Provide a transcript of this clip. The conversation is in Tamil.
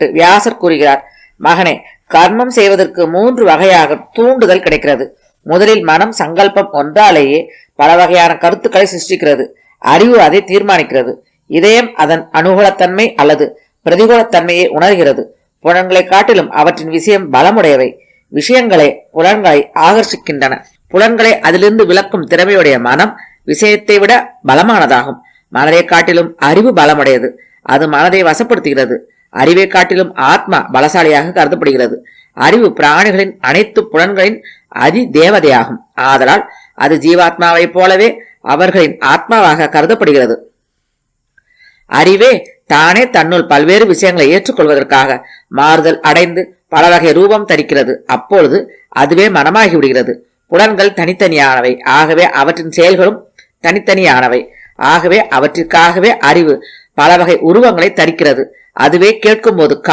குறிப்பிட்டு வியாசர் கூறுகிறார், மகனே, கர்மம் செய்வதற்கு 3 வகையாக தூண்டுதல் கிடைக்கிறது. முதலில் மனம் சங்கல்பம் ஒன்றாலேயே பல வகையான கருத்துக்களை சிருஷ்டிக்கிறது. அறிவு அதை தீர்மானிக்கிறது. இதயம் அதன் அனுகூலத்தன்மை அல்லது பிரதிகூலத்தன்மையை உணர்கிறது. புலன்களை காட்டிலும் அவற்றின் விஷயம் பலமுடையவை. விஷயங்களை புலன்களை ஆகர்ஷிக்கின்றன. புலன்களை அதிலிருந்து விளக்கும் திறமையுடைய மனம் விஷயத்தை விட பலமானதாகும். மனதை காட்டிலும் அறிவு பலமுடையது. அது மனதை வசப்படுத்துகிறது. அறிவை காட்டிலும் ஆத்மா பலசாலியாக கருதப்படுகிறது. அறிவு பிராணிகளின் அனைத்து புலன்களின் அதி தேவதையாகும். ஆதலால் அது ஜீவாத்மாவை போலவே அவர்களின் ஆத்மாவாக கருதப்படுகிறது. அறிவே தானே தன்னுள் பல்வேறு விஷயங்களை ஏற்றுக்கொள்வதற்காக மாறுதல் அடைந்து பல வகை ரூபம் தரிக்கிறது. அப்பொழுது அதுவே மனமாகி விடுகிறது. புலன்கள் தனித்தனியானவை, ஆகவே அவற்றின் செயல்களும் தனித்தனியானவை. ஆகவே அவற்றிற்காகவே அறிவு பல வகை உருவங்களை தரிக்கிறது. அதுவே கேட்கும் போது